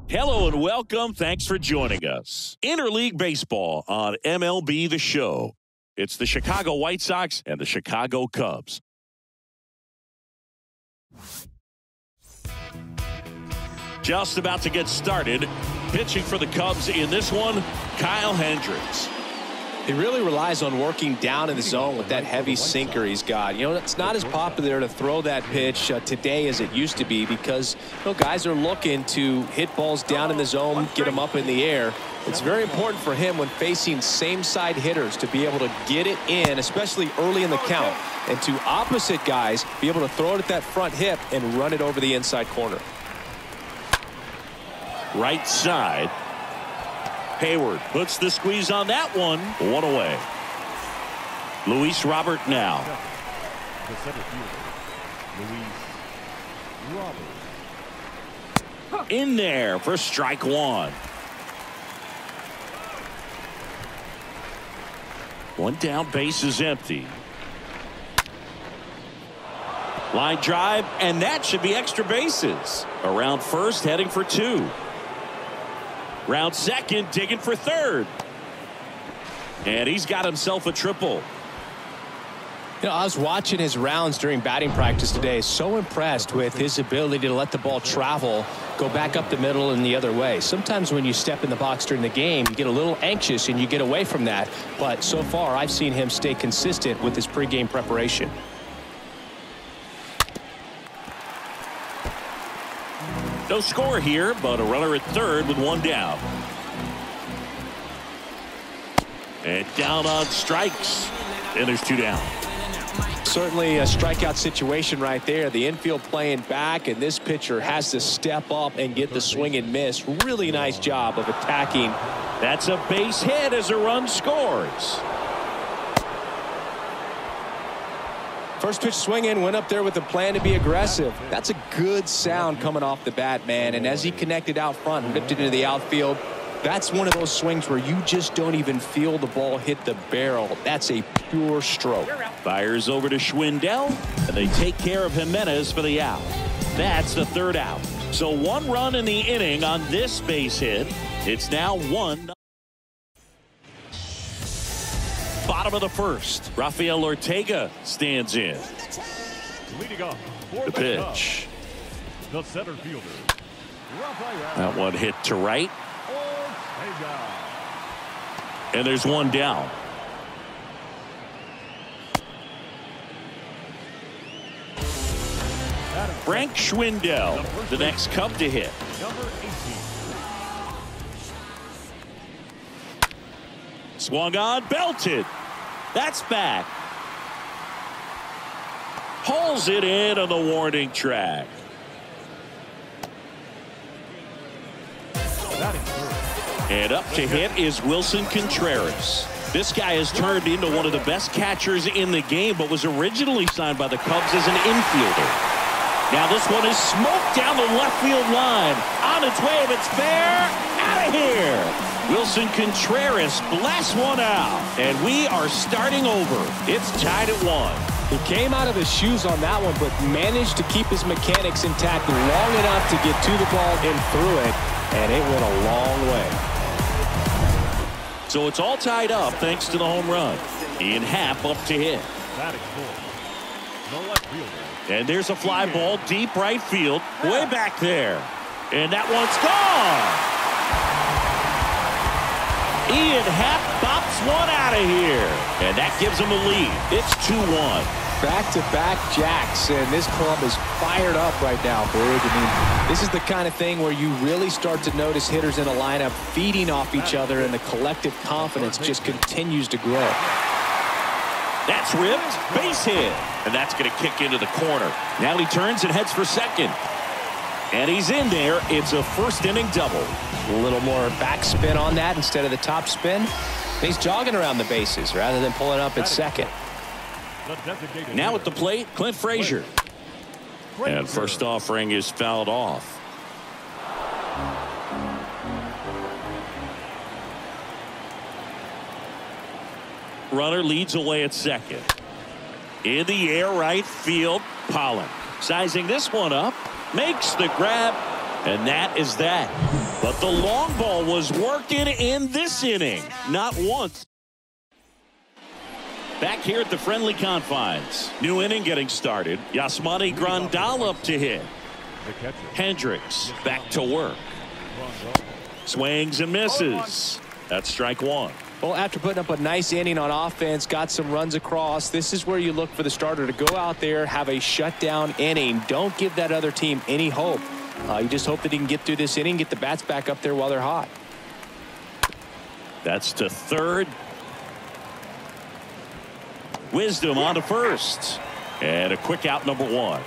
Hello and welcome. Thanks for joining us. Interleague Baseball on MLB The Show. It's the Chicago White Sox and the Chicago Cubs. Just about to get started. Pitching for the Cubs in this one, Kyle Hendricks. He really relies on working down in the zone with that heavy sinker he's got. You know, it's not as popular to throw that pitch today as it used to be because, you know, guys are looking to hit balls down in the zone, get them up in the air. It's very important for him when facing same side hitters to be able to get it in, especially early in the count, and to opposite guys be able to throw it at that front hip and run it over the inside corner. Right side. Hayward puts the squeeze on that one. One away. Luis Robert now. The center fielder, Luis Robert. In there for strike one. One down, base is empty. Line drive, and that should be extra bases. Around first, heading for two. Round second, digging for third. And he's got himself a triple. You know, I was watching his rounds during batting practice today. So impressed with his ability to let the ball travel, go back up the middle and the other way. Sometimes when you step in the box during the game, you get a little anxious and you get away from that. But so far, I've seen him stay consistent with his pregame preparation. No score here, but a runner at third with one down. And down on strikes. And there's two down. Certainly a strikeout situation right there. The infield playing back, and this pitcher has to step up and get the swing and miss. Really nice job of attacking. That's a base hit as a run scores. First pitch swinging, went up there with a plan to be aggressive. That's a good sound coming off the bat, man. And as he connected out front and ripped it into the outfield, that's one of those swings where you just don't even feel the ball hit the barrel. That's a pure stroke. Fires over to Schwindel, and they take care of Jimenez for the out. That's the third out. So one run in the inning on this base hit. It's now 1-0. Bottom of the first. Rafael Ortega stands in. Leading off for The pitch. the center fielder, Rafael That one hit to right. Ortega. And there's one down. Frank Schwindel, the next Cub to hit. Number 18. Swung on, belted. That's back. Hauls it in on the warning track. And up to hit is Wilson Contreras. This guy has turned into one of the best catchers in the game, but was originally signed by the Cubs as an infielder. Now this one is smoked down the left field line. On its way, if it's fair, out of here. Wilson Contreras blasts one out, and we are starting over. It's tied at 1. He came out of his shoes on that one, but managed to keep his mechanics intact long enough to get to the ball and through it, and it went a long way. So it's all tied up thanks to the home run. Ian Happ up to hit. The left fielder. And there's a fly ball deep right field, way back there. And that one's gone. Ian Happ bops one out of here. And that gives him the lead. It's 2-1. Back-to-back jacks, and this club is fired up right now, Brig. I mean, this is the kind of thing where you really start to notice hitters in a lineup feeding off each other, and the collective confidence just continues to grow. That's ripped, base hit, and that's going to kick into the corner. Now he turns and heads for second. And he's in there. It's a first inning double. A little more backspin on that instead of the top spin. He's jogging around the bases rather than pulling up at second. Now at the plate, Clint Frazier. And first offering is fouled off. Runner leads away at second. In the air, right field, Pollock. Sizing this one up. makes the grab, and that is that. But the long ball was working in this inning. Not once. Back here at the friendly confines. New inning getting started. Yasmani Grandal up to hit. Hendricks back to work. Swings and misses. That's strike one. Well, after putting up a nice inning on offense, got some runs across, this is where you look for the starter to go out there, have a shutdown inning. Don't give that other team any hope. You just hope that he can get through this inning, get the bats back up there while they're hot. That's to third. Wisdom on to first. And a quick out, number one.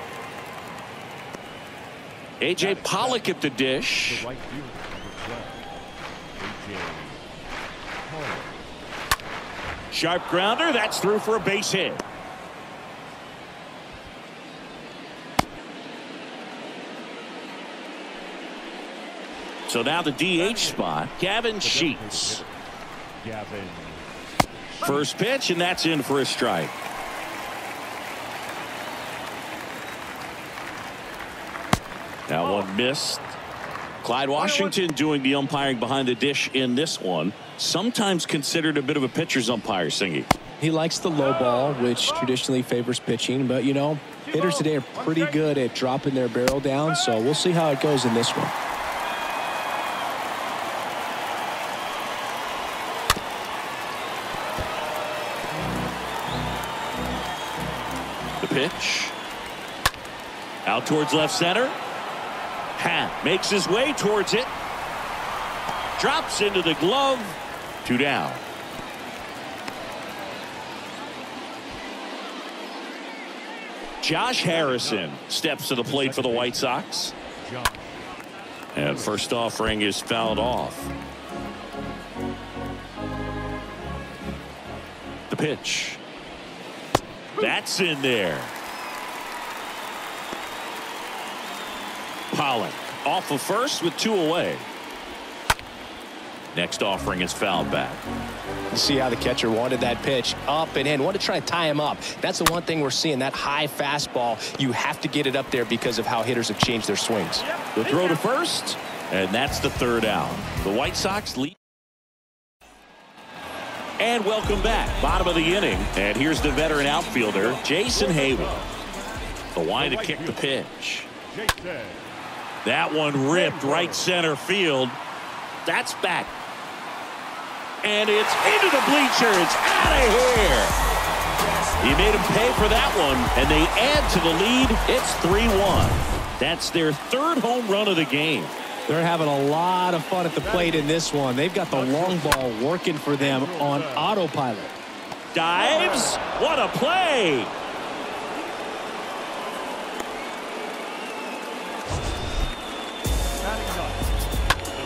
A.J. Pollock at the dish. Sharp grounder. That's through for a base hit. So now the DH spot, Gavin Sheets. First pitch, and that's in for a strike. Now one missed. Clyde Washington doing the umpiring behind the dish in this one. Sometimes considered a bit of a pitcher's umpire, Singy. He likes the low ball, which traditionally favors pitching. But, you know, hitters today are pretty good at dropping their barrel down. So we'll see how it goes in this one. The pitch. Out towards left center. Hat makes his way towards it. Drops into the glove. 2 down. Josh Harrison steps to the plate for the White Sox. And first offering is fouled off. The pitch. That's in there. Pollock off of first with 2 away. Next offering is fouled back. You see how the catcher wanted that pitch up and in. Wanted to try to tie him up. That's the one thing we're seeing. That high fastball. You have to get it up there because of how hitters have changed their swings. The throw to first, and that's the 3rd out. The White Sox lead. And welcome back. Bottom of the inning. And here's the veteran outfielder, Jason Hayward. The line to kick the pitch. That one ripped right center field. That's back. And it's into the bleachers. Out of here. He made him pay for that one, and they add to the lead. It's 3-1. That's their 3rd home run of the game. They're having a lot of fun at the plate in this one. They've got the long ball working for them on autopilot. Dives. What a play.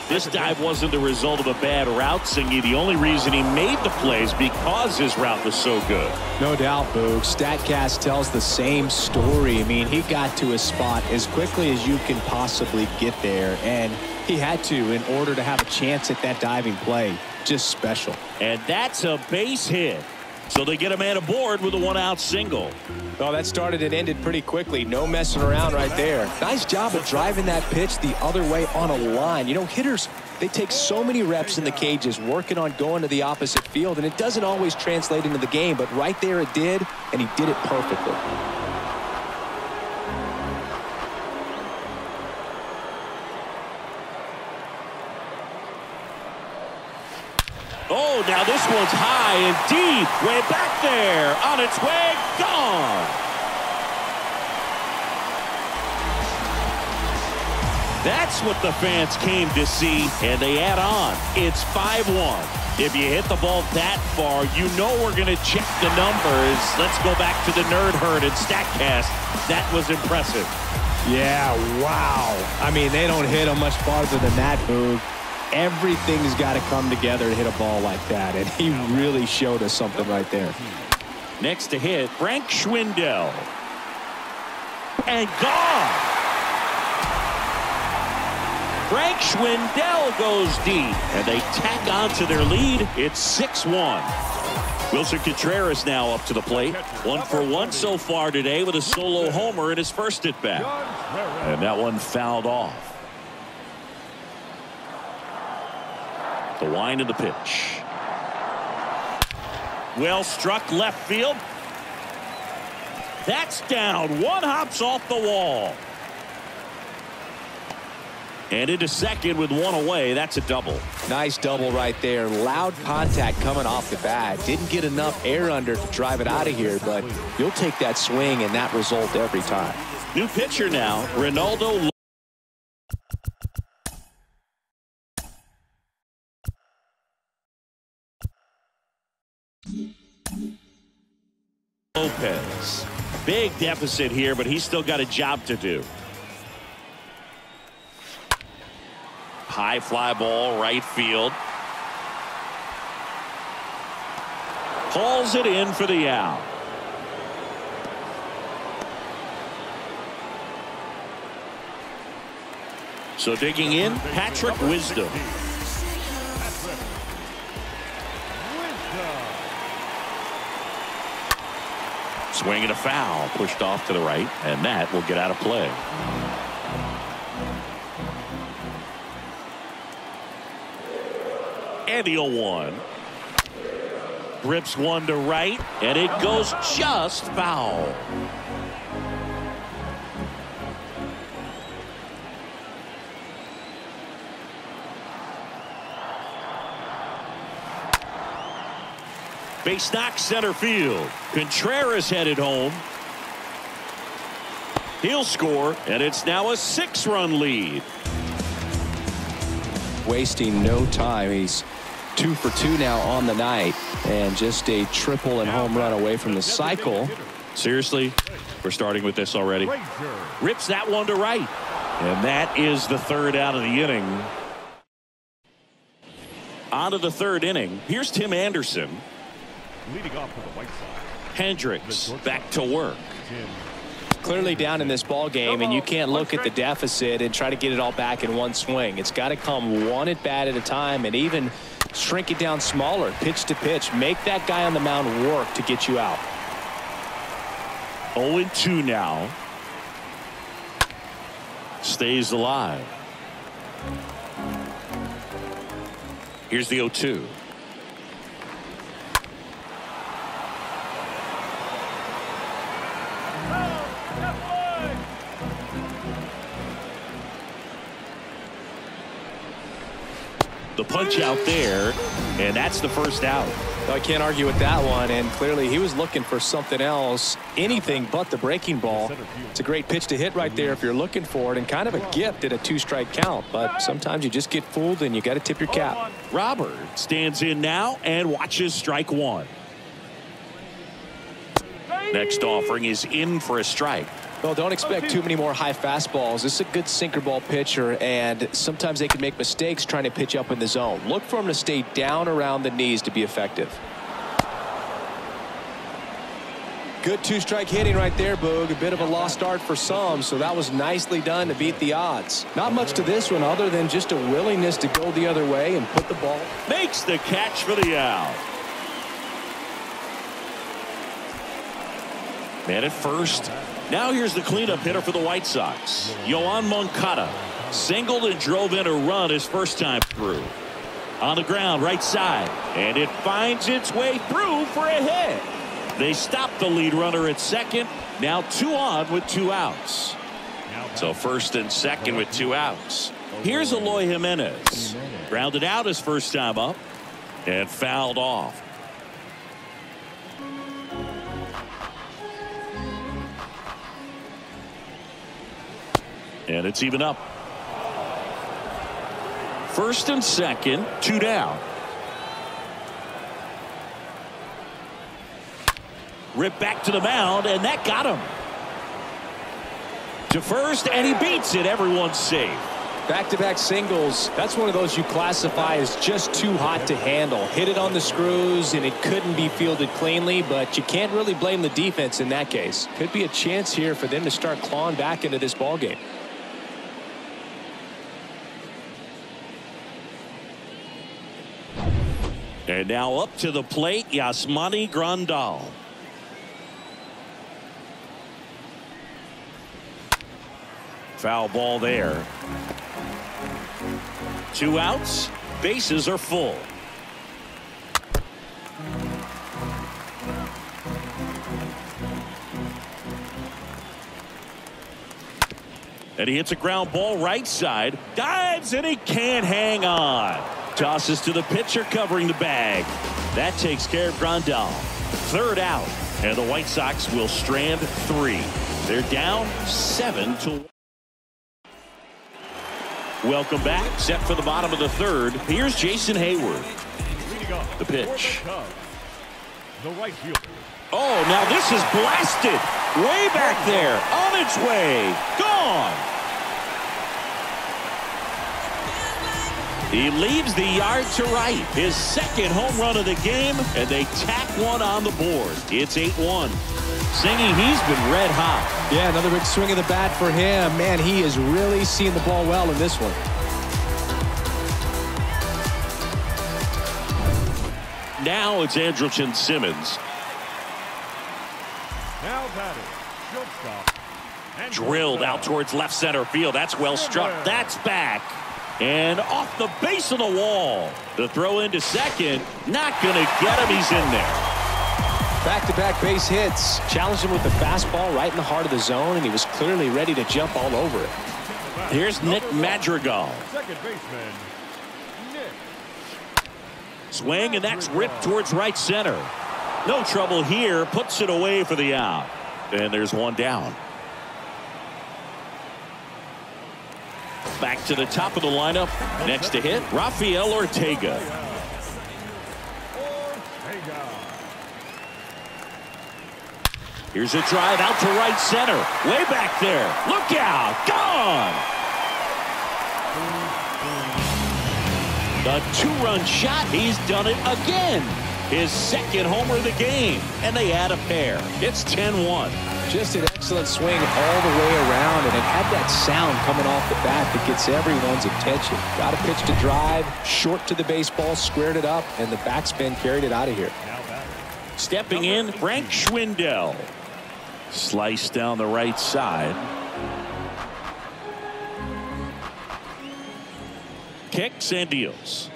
This dive wasn't the result of a bad route, Singy. The only reason he made the play is because his route was so good. No doubt, Boog. StatCast tells the same story. I mean, he got to his spot as quickly as you can possibly get there, and he had to in order to have a chance at that diving play. Just special. And that's a base hit. So they get a man aboard with a 1-out single. Oh, that started and ended pretty quickly. No messing around right there. Nice job of driving that pitch the other way on a line. You know, hitters, they take so many reps in the cages working on going to the opposite field, and it doesn't always translate into the game, but right there it did, and he did it perfectly. Oh, now this one's high and deep. Way back there. On its way. Gone. That's what the fans came to see, and they add on. It's 5-1. If you hit the ball that far, you know we're going to check the numbers. Let's go back to the nerd herd and StatCast. That was impressive. Yeah, wow. I mean, they don't hit them much farther than that, Boog. Everything's got to come together to hit a ball like that, and he really showed us something right there. Next to hit, Frank Schwindel. And gone. Frank Schwindel goes deep, and they tack on to their lead. It's 6-1. Wilson Contreras now up to the plate. 1 for 1 so far today with a solo homer in his first at bat. And that one fouled off. The wind of the pitch. Well struck left field. That's down. One hops off the wall. And into second with one away. That's a double. Nice double right there. Loud contact coming off the bat. Didn't get enough air under to drive it out of here, but you'll take that swing and that result every time. New pitcher now, Ronaldo Lopez. Big deficit here, but he's still got a job to do. High fly ball, right field. Hauls it in for the out. So digging in, Patrick Wisdom. Swing and a foul, pushed off to the right, and that will get out of play. And the 0-1. Rips one to right, and it goes just foul. Base knock center field. Contreras headed home. He'll score, and it's now a 6-run lead. Wasting no time. He's 2 for 2 now on the night, and just a triple and home run away from the cycle. Seriously, we're starting with this already. Rips that one to right, and that is the 3rd out of the inning. On to the 3rd inning. Here's Tim Anderson. Leading off for the White Sox. Hendricks back to work. Clearly down in this ball game, and you can't look at the deficit and try to get it all back in one swing. It's got to come one at bat at a time, and even shrink it down smaller, pitch to pitch. Make that guy on the mound work to get you out. 0-2 now. Stays alive. Here's the 0-2. The punch out there, and that's the 1st out. I can't argue with that one, and clearly he was looking for something else, anything but the breaking ball. It's a great pitch to hit right there if you're looking for it, and kind of a gift at a 2-strike count, but sometimes you just get fooled and you got to tip your cap. Robert stands in now and watches strike 1. Next offering is in for a strike. Well, don't expect too many more high fastballs. This is a good sinker ball pitcher, and sometimes they can make mistakes trying to pitch up in the zone. Look for him to stay down around the knees to be effective. Good 2-strike hitting right there, Boog. A bit of a lost start for some, so that was nicely done to beat the odds. Not much to this one other than just a willingness to go the other way and put the ball. Makes the catch for the out. Man at first. Now here's the cleanup hitter for the White Sox. Yoan Moncada singled and drove in a run his first time through. On the ground, right side, and it finds its way through for a hit. They stop the lead runner at second. Now 2 on with 2 outs. So 1st and 2nd with 2 outs. Here's Eloy Jimenez. Grounded out his first time up and fouled off. And it's even up. 1st and 2nd, 2 down. Rip back to the mound, and that got him. To first, and he beats it. Everyone's safe. Back-to-back singles. That's one of those you classify as just too hot to handle. Hit it on the screws, and it couldn't be fielded cleanly, but you can't really blame the defense in that case. Could be a chance here for them to start clawing back into this ballgame. And now up to the plate, Yasmani Grandal. Foul ball there. 2 outs. Bases are full. And he hits a ground ball right side. Dives and he can't hang on. Tosses to the pitcher covering the bag. That takes care of Grandal. 3rd out. And the White Sox will strand 3. They're down 7-1. Welcome back. Set for the bottom of the 3rd. Here's Jason Hayward. The pitch. The right fielder. Oh, now this is blasted. Way back there. On its way. Gone. He leaves the yard to right. His 2nd home run of the game, and they tack one on the board. It's 8-1. Singy, he's been red hot. Yeah, another big swing of the bat for him. Man, he is really seeing the ball well in this one. Now it's Andrelton Simmons. Now batting, shortstop. Drilled out towards left center field. That's well struck. That's back. And off the base of the wall. The throw into second. Not going to get him. He's in there. Back-to-back base hits. Challenged him with the fastball right in the heart of the zone, and he was clearly ready to jump all over it. Here's Nick Madrigal. Second baseman, Nick. Swing, and that's ripped towards right center. No trouble here. Puts it away for the out. And there's one down. Back to the top of the lineup. Next to hit, Rafael Ortega. Here's a drive out to right center. Way back there. Look out. Gone. The 2-run shot. He's done it again. His 2nd homer of the game. And they add a pair. It's 10-1. Just an excellent swing all the way around, and it had that sound coming off the bat that gets everyone's attention. Got a pitch to drive, short to the baseball, squared it up, and the backspin carried it out of here. Stepping in, Frank Schwindel. Slice down the right side. Kicks and deals.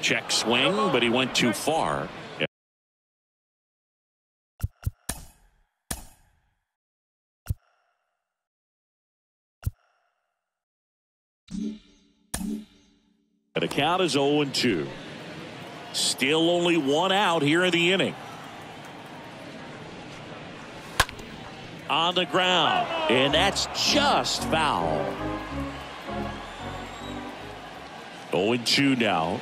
Check swing, but he went too far. The count is 0-2. Still only 1 out here in the inning. On the ground, and that's just foul. 0-2 now.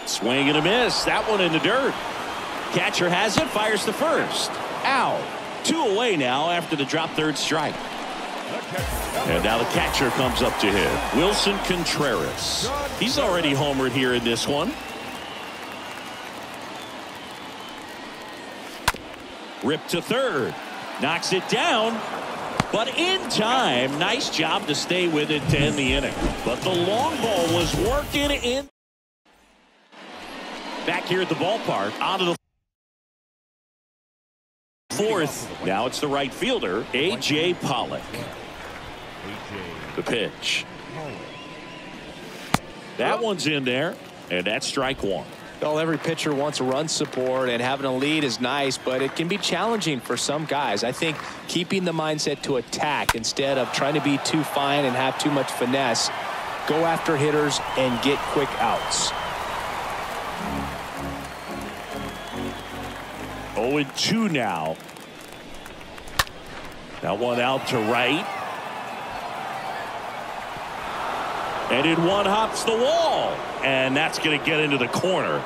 Swing and a miss. That one in the dirt. Catcher has it, fires to first. Out. 2 away now after the drop 3rd strike. And now the catcher comes up to hit. Wilson Contreras. He's already homered here in this one. Ripped to 3rd. Knocks it down. But in time. Nice job to stay with it to end the inning. But the long ball was working in. Back here at the ballpark. Onto the 4th. Now it's the right fielder, A.J. Pollock. The pitch. That one's in there, and that's strike 1. Well, every pitcher wants run support, and having a lead is nice, but it can be challenging for some guys. I think keeping the mindset to attack instead of trying to be too fine and have too much finesse, go after hitters and get quick outs. 0-2 now. That one out to right. And in one hops the wall. And that's going to get into the corner.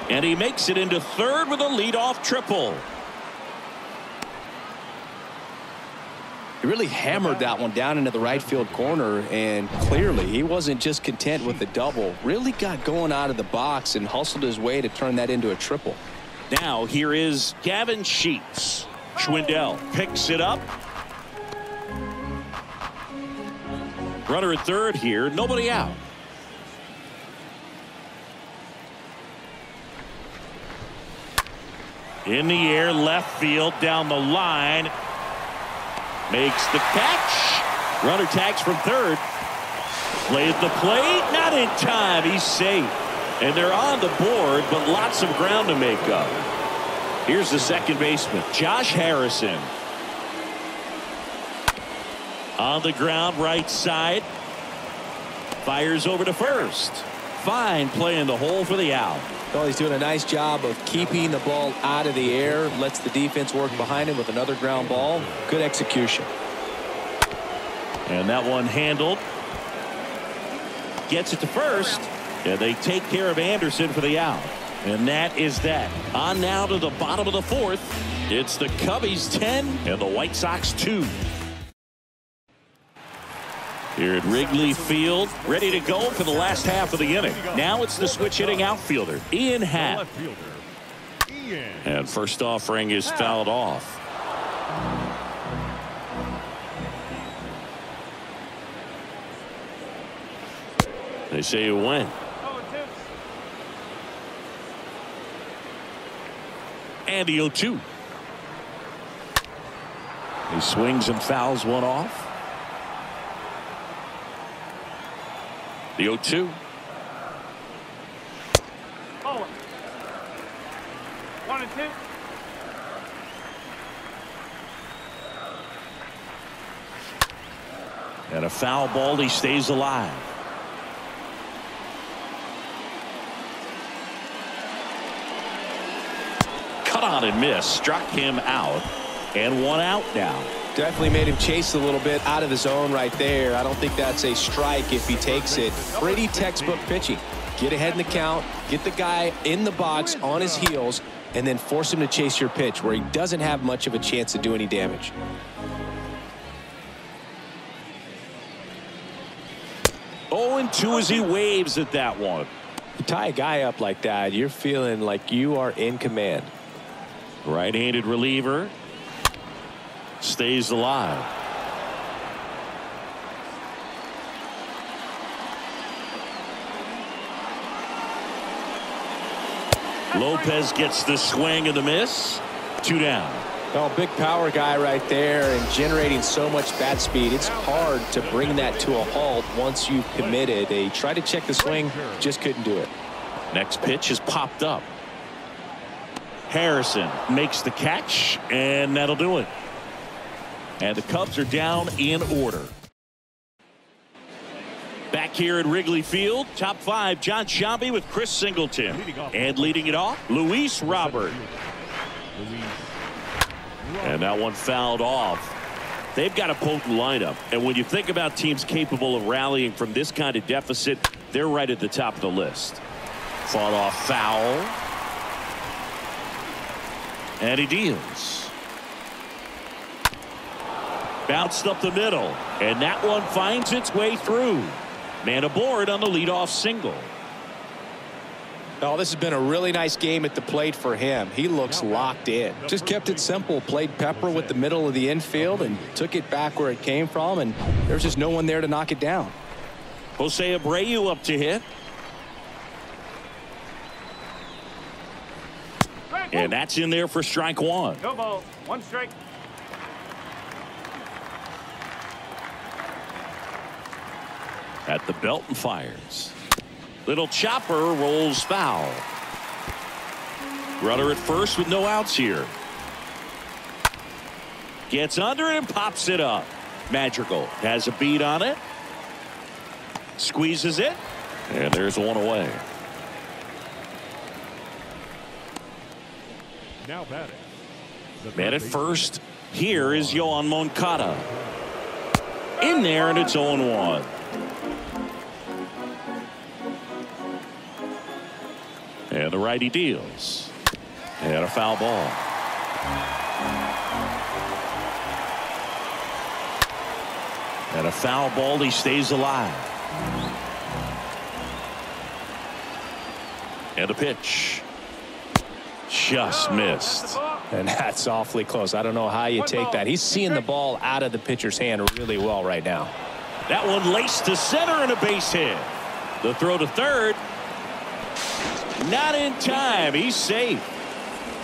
And he makes it into 3rd with a leadoff triple. He really hammered that one down into the right field corner, and clearly he wasn't just content with the double. Really got going out of the box and hustled his way to turn that into a triple. Now here is Gavin Sheets. Schwindel picks it up. Runner at third here, nobody out. In the air, left field, down the line. Makes the catch. Runner tags from third. Play at the plate, not in time. He's safe. And they're on the board, but lots of ground to make up. Here's the second baseman, Josh Harrison. On the ground, right side. Fires over to first. Fine play in the hole for the out. Well, he's doing a nice job of keeping the ball out of the air. Lets the defense work behind him with another ground ball. Good execution. And that one handled. Gets it to first. And they take care of Anderson for the out. And that is that. On now to the bottom of the fourth. It's the Cubbies 10 and the White Sox 2. Here at Wrigley Field, ready to go for the last half of the inning. Now it's the switch-hitting outfielder, Ian Happ. And first offering is fouled off. They say you win. And the 0-2. He swings and fouls one off. The 0-2. Oh. 1 and 2. And a foul ball. He stays alive. Cut on and miss. Struck him out. And one out now. Definitely made him chase a little bit out of the zone right there. I don't think that's a strike if he takes it. Pretty textbook pitching. Get ahead in the count, get the guy in the box on his heels, and then force him to chase your pitch where he doesn't have much of a chance to do any damage. Oh, and 2 as he waves at that one. You tie a guy up like that, you're feeling like you are in command. Right-handed reliever. Stays alive. Lopez gets the swing and the miss. 2 down. Oh, big power guy right there and generating so much bat speed. It's hard to bring that to a halt once you've committed. They tried to check the swing, just couldn't do it. Next pitch is popped up. Harrison makes the catch, and that'll do it. And the Cubs are down in order. Back here at Wrigley Field, top 5, John Sciambi with Chris Singleton. And leading it off, Luis Robert. And that one fouled off. They've got a potent lineup. And when you think about teams capable of rallying from this kind of deficit, they're right at the top of the list. Fought off foul. And he deals. Bounced up the middle, and that one finds its way through. Man aboard on the leadoff single. Oh, this has been a really nice game at the plate for him. He looks locked in. Just kept it simple. Played pepper with the middle of the infield and took it back where it came from, and there's just no one there to knock it down. Jose Abreu up to hit. And that's in there for strike 1. No ball. 1 strike. At the belt and fires. Little chopper rolls foul. Runner at first with no outs here. Gets under it and pops it up. Madrigal has a beat on it. Squeezes it. And there's one away. Now batting. Man at first. Here is Yohan Moncada. In there, and it's 0-1. And the righty deals. And a foul ball. And a foul ball. He stays alive. And a pitch. Just missed. And that's awfully close. I don't know how you take that. He's seeing the ball out of the pitcher's hand really well right now. That one laced to center and a base hit. The throw to third. Not in time. He's safe.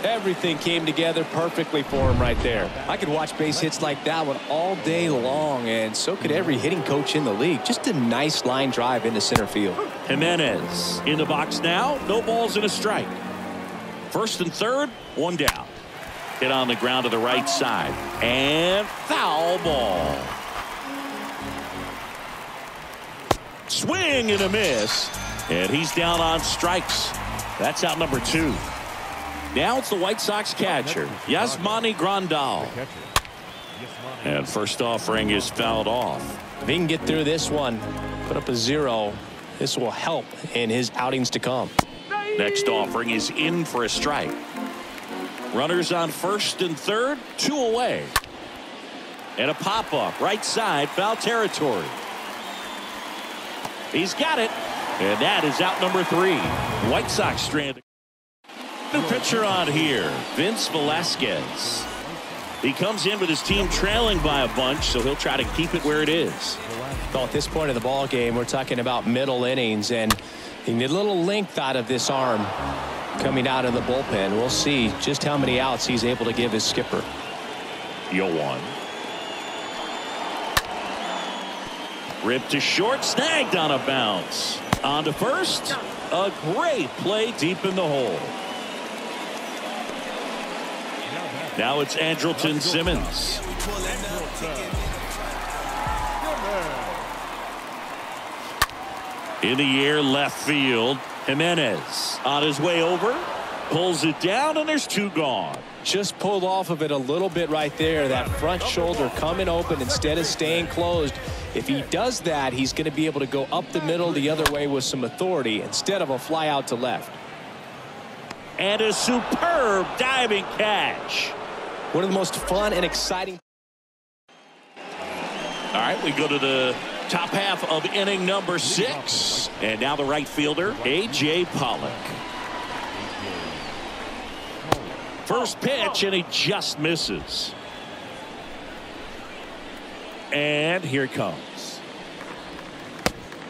Everything came together perfectly for him right there. I could watch base hits like that one all day long, and so could every hitting coach in the league. Just a nice line drive into center field. Jimenez in the box now. No balls and a strike. First and third, one down. Hit on the ground to the right side. And foul ball. Swing and a miss. And he's down on strikes. That's out number 2. Now it's the White Sox catcher, Yasmani Grandal. And first offering is fouled off. If he can get through this one, put up a 0, this will help in his outings to come. Next offering is in for a strike. Runners on first and third, 2 away. And a pop-up, right side, foul territory. He's got it. And that is out number 3. White Sox stranded. New pitcher on here, Vince Velasquez. He comes in with his team trailing by a bunch, so he'll try to keep it where it is. Well, at this point of the ball game, we're talking about middle innings, and he need a little length out of this arm coming out of the bullpen. We'll see just how many outs he's able to give his skipper. 0-1. Ripped to short, snagged on a bounce. On to first. A great play deep in the hole. Now it's Andrelton Simmons. In the air, left field. Jimenez on his way over. Pulls it down, and there's 2 gone. Just pulled off of it a little bit right there. That front shoulder coming open instead of staying closed. If he does that, he's going to be able to go up the middle the other way with some authority instead of a fly out to left. And a superb diving catch. One of the most fun and exciting. All right, we go to the top half of inning number 6. And now the right fielder, A.J. Pollock. First pitch, and he just misses. And here it comes.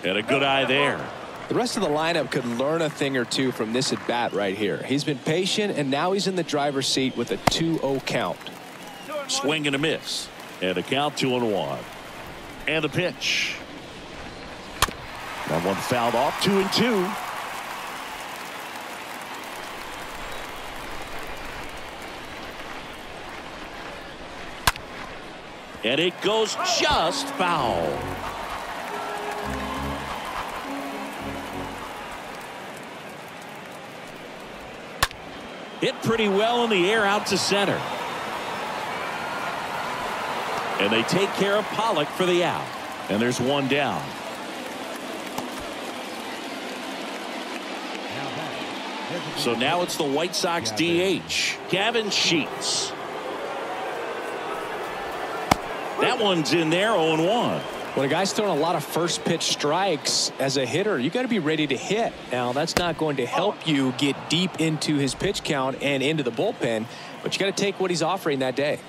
And a good eye there. The rest of the lineup could learn a thing or two from this at bat right here. He's been patient, and now he's in the driver's seat with a 2-0 count. Swing and a miss. And a count 2-1. And the pitch. That one fouled off. 2-2. And it goes just foul. Hit pretty well in the air out to center. And they take care of Pollock for the out. And there's 1 down. So now it's the White Sox DH, Gavin Sheets. That one's in there, 0-1. When a guy's throwing a lot of first pitch strikes as a hitter, you got to be ready to hit. Now, that's not going to help you get deep into his pitch count and into the bullpen, but you got to take what he's offering that day.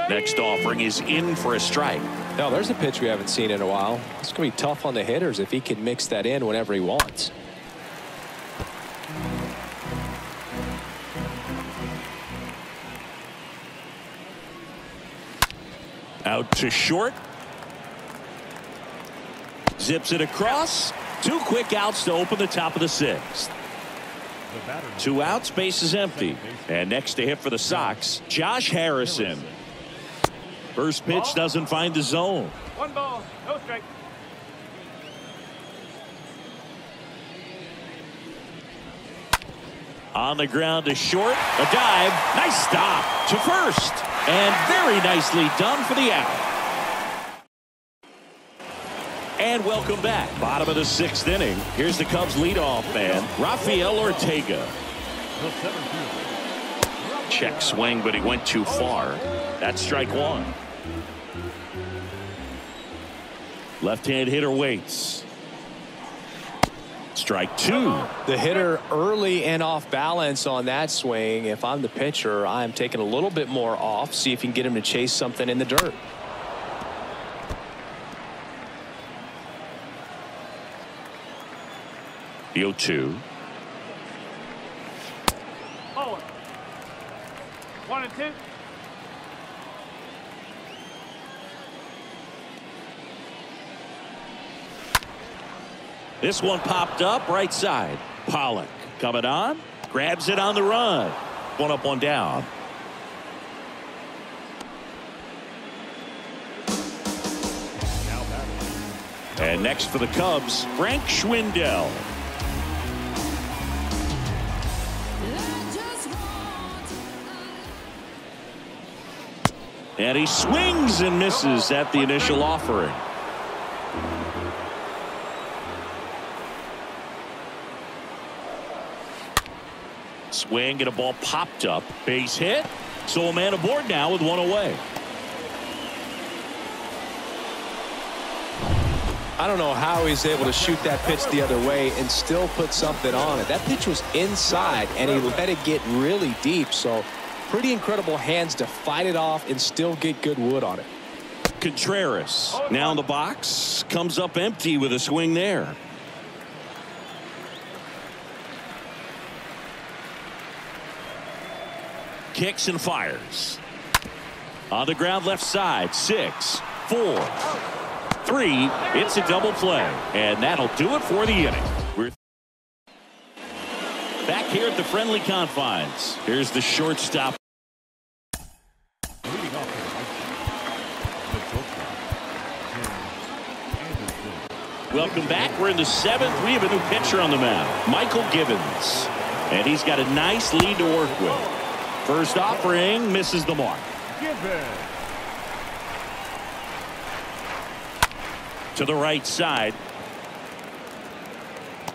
Next offering is in for a strike. Now, there's a pitch we haven't seen in a while. It's going to be tough on the hitters if he can mix that in whenever he wants. Out to short. Zips it across. 2 quick outs to open the top of the 6th. 2 outs, base is empty. And next to hit for the Sox, Josh Harrison. First pitch doesn't find the zone. 1 ball, no strike. On the ground to short. A dive. Nice stop to first. And very nicely done for the out. And welcome back. Bottom of the 6th inning. Here's the Cubs leadoff man, Rafael Ortega. Check swing, but he went too far. That's strike 1. Left-hand hitter waits. Strike 2. The hitter early and off balance on that swing. If I'm the pitcher, I'm taking a little bit more off. See if you can get him to chase something in the dirt. The 0-2. Forward. 1 and 2. This one popped up right side. Pollock coming on, grabs it on the run. 1 up, 1 down. And next for the Cubs, Frank Schwindel. And he swings and misses at the initial offering. Swing and a ball popped up. Base hit. So a man aboard now with 1 away. I don't know how he's able to shoot that pitch the other way and still put something on it. That pitch was inside and he let it get really deep. So pretty incredible hands to fight it off and still get good wood on it. Contreras now in the box, comes up empty with a swing there. Kicks and fires. On the ground left side. 6, 4, 3. It's a double play. And that'll do it for the inning. We're back here at the friendly confines. Here's the shortstop. Leading off the shortstop, Welcome back. We're in the 7th. We have a new pitcher on the mound, Michael Gibbons. And he's got a nice lead to work with. First offering misses the mark. Gibbons. To the right side.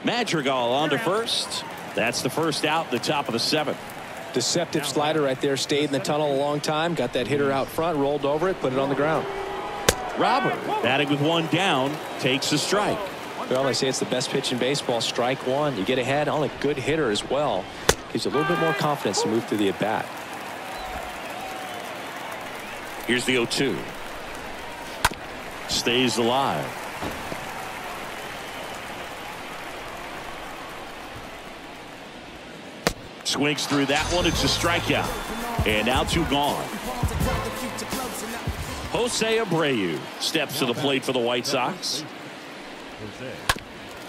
Madrigal on to first. That's the first out, the top of the 7th. Deceptive slider right there. Stayed in the tunnel a long time. Got that hitter out front. Rolled over it. Put it on the ground. Robert batting with 1 down. Takes a strike. Well, they say it's the best pitch in baseball. Strike 1. You get ahead on a good hitter as well. Gives you a little bit more confidence to move through the at-bat. Here's the 0-2. Stays alive. Swings through that one. It's a strikeout. And now 2 gone. Jose Abreu steps to the plate for the White Sox.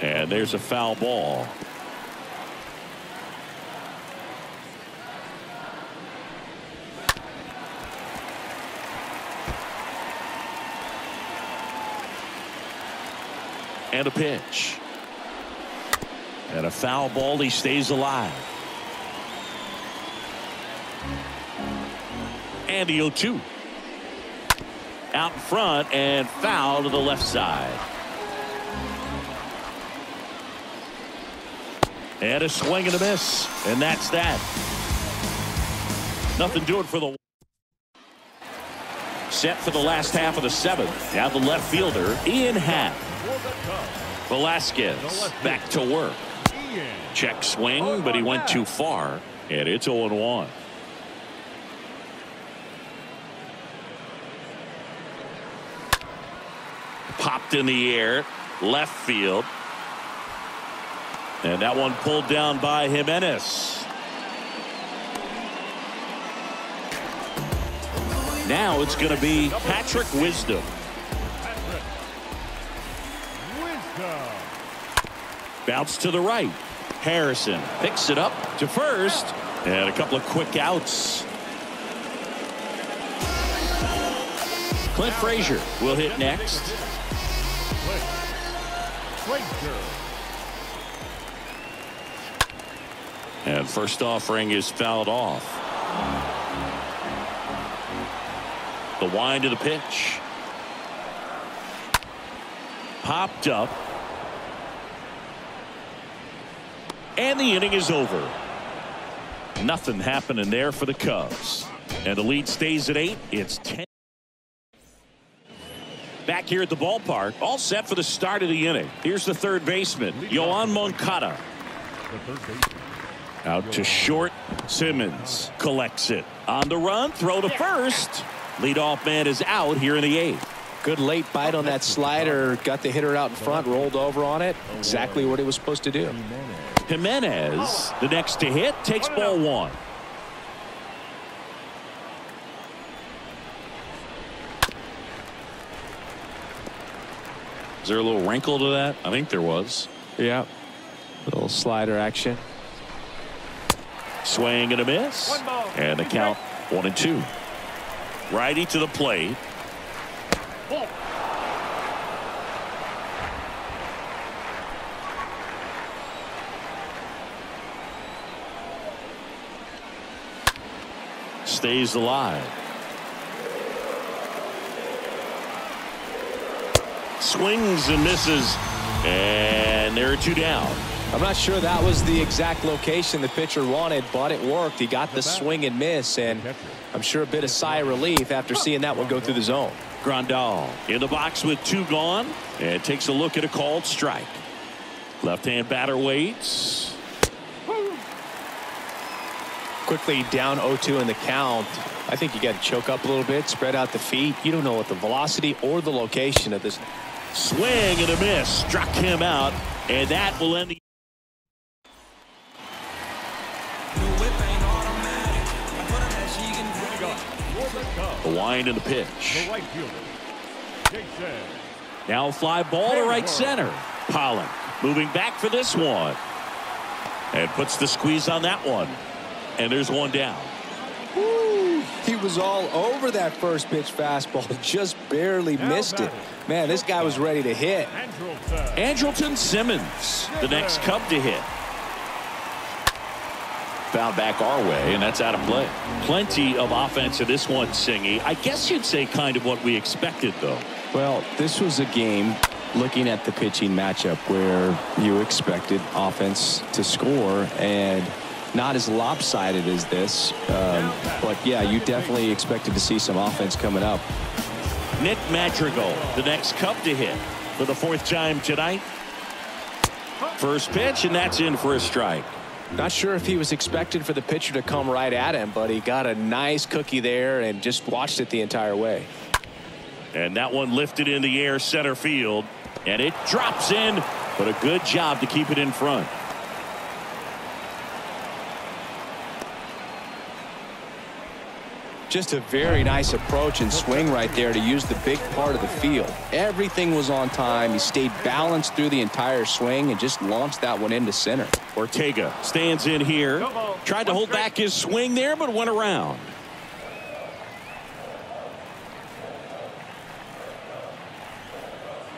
And there's a foul ball. And a pitch. And a foul ball. He stays alive. And the 0-2. Out in front and foul to the left side. And a swing and a miss. And that's that. Nothing doing for the set for the last half of the 7th. Now the left fielder, Ian Happ. Velasquez back to work. Check swing, but he went too far. And it's 0-1. Popped in the air. Left field. And that one pulled down by Jimenez. Now it's going to be Patrick Wisdom. Bounce to the right. Harrison picks it up to first. And a couple of quick outs. Clint Frazier will hit next. And first offering is fouled off. The wind of the pitch. Popped up. And the inning is over. Nothing happening there for the Cubs. And the lead stays at 8. It's 10. Back here at the ballpark, all set for the start of the inning. Here's the third baseman, Yoan Moncada. Out to short. Simmons collects it. On the run, throw to first. Leadoff man is out here in the 8th. Good late bite on that slider. Got the hitter out in front, rolled over on it. Exactly what he was supposed to do. Jimenez, the next to hit, takes ball one. Is there a little wrinkle to that? I think there was. Yeah. Little slider action. Swing and a miss. And the count 1-2. Righty to the plate. Stays alive. Swings and misses, and there are two down. I'm not sure that was the exact location the pitcher wanted, but it worked. He got the swing and miss, and I'm sure a bit of sigh of relief after seeing that one go through the zone. Grandal in the box with two gone, and takes a look at a called strike. Left-hand batter waits. Quickly down 0-2 in the count. I think you got to choke up a little bit, spread out the feet. You don't know what the velocity or the location of this. Swing and a miss, struck him out, and that will end the. The wind and the pitch. The right fielder, Jason. Now a fly ball to right center. Pollock moving back for this one, and puts the squeeze on that one. And there's one down. Woo. He was all over that first pitch fastball, just barely missed it. Man, this guy was ready to hit. Andrelton Simmons, the next Cub to hit. Foul back our way, and that's out of play. Plenty of offense in this one, Singy. I guess you'd say kind of what we expected, though. Well, this was a game, looking at the pitching matchup, where you expected offense to score, and not as lopsided as this. But, yeah, you definitely expected to see some offense coming up. Nick Madrigal, the next Cub to hit for the fourth time tonight. First pitch, and that's in for a strike. Not sure if he was expecting for the pitcher to come right at him, but he got a nice cookie there and just watched it the entire way. And that one lifted in the air center field, and it drops in, but a good job to keep it in front. Just a very nice approach and swing right there to use the big part of the field. Everything was on time. He stayed balanced through the entire swing and just launched that one into center. Ortega stands in here. Tried to hold back his swing there, but went around.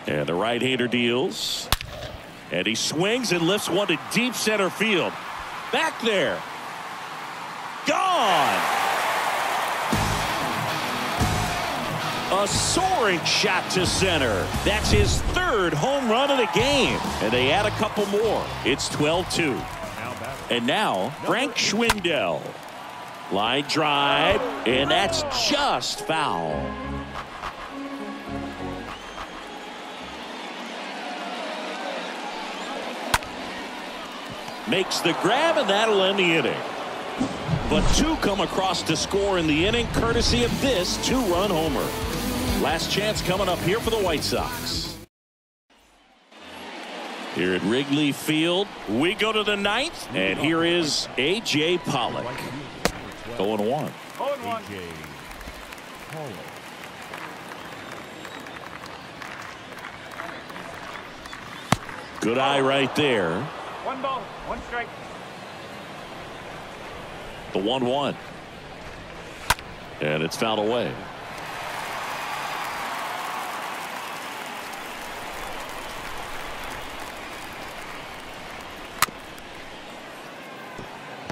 And the right-hander deals. And he swings and lifts one to deep center field. Back there. Gone. A soaring shot to center. That's his third home run of the game. And they add a couple more. It's 12-2. And now Frank Schwindel. Line drive, and that's just foul. Makes the grab, and that'll end the inning. But two come across to score in the inning, courtesy of this two-run homer. Last chance coming up here for the White Sox. Here at Wrigley Field, we go to the ninth, and here is A.J. Pollock. 0-1. Good eye right there. 1 ball, 1 strike. The 1-1. And it's fouled away.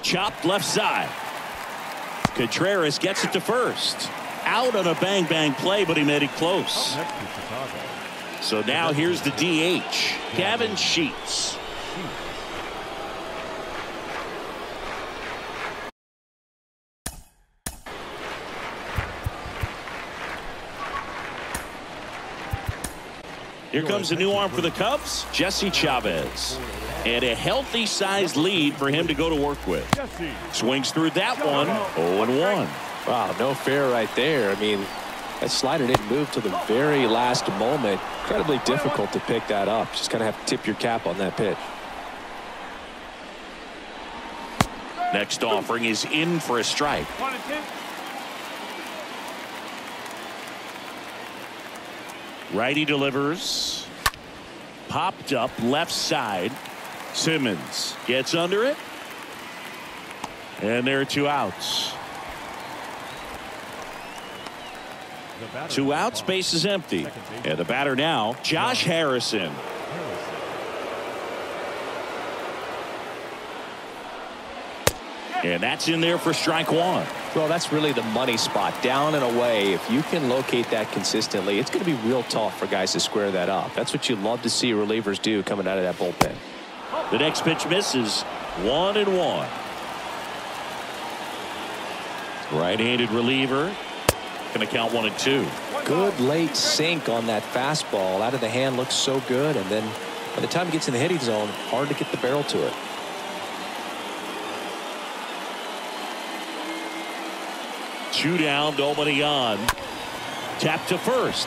Chopped left side. Contreras gets it to first. Out on a bang-bang play, but he made it close. So now here's the DH, Gavin Sheets. Here comes a new arm for the Cubs, Jesse Chavez. And a healthy sized lead for him to go to work with. Swings through that one, 0-1. Wow, no fair right there. I mean, That slider didn't move till the very last moment. Incredibly difficult to pick that up. Just kind of have to tip your cap on that pitch. Next offering is in for a strike. 1-2. Righty delivers. Popped up left side. Simmons gets under it. And there are 2 outs. 2 outs, base is empty. And the batter now, Josh Harrison. And that's in there for strike 1. Well, that's really the money spot, down and away. If you can locate that consistently, it's going to be real tough for guys to square that up. That's what you love to see relievers do coming out of that bullpen. The next pitch misses. 1-1. Right-handed reliever. Going to count 1-2. Good late sink on that fastball. Out of the hand, looks so good, and then by the time it gets in the hitting zone, hard to get the barrel to it. Two down, nobody on. Tap to first.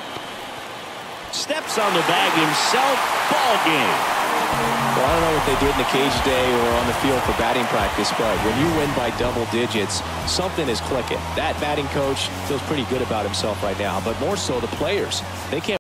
Steps on the bag himself. Ball game. Well, I don't know what they did in the cage today or on the field for batting practice, but when you win by double digits, something is clicking. That batting coach feels pretty good about himself right now, but more so the players. They can't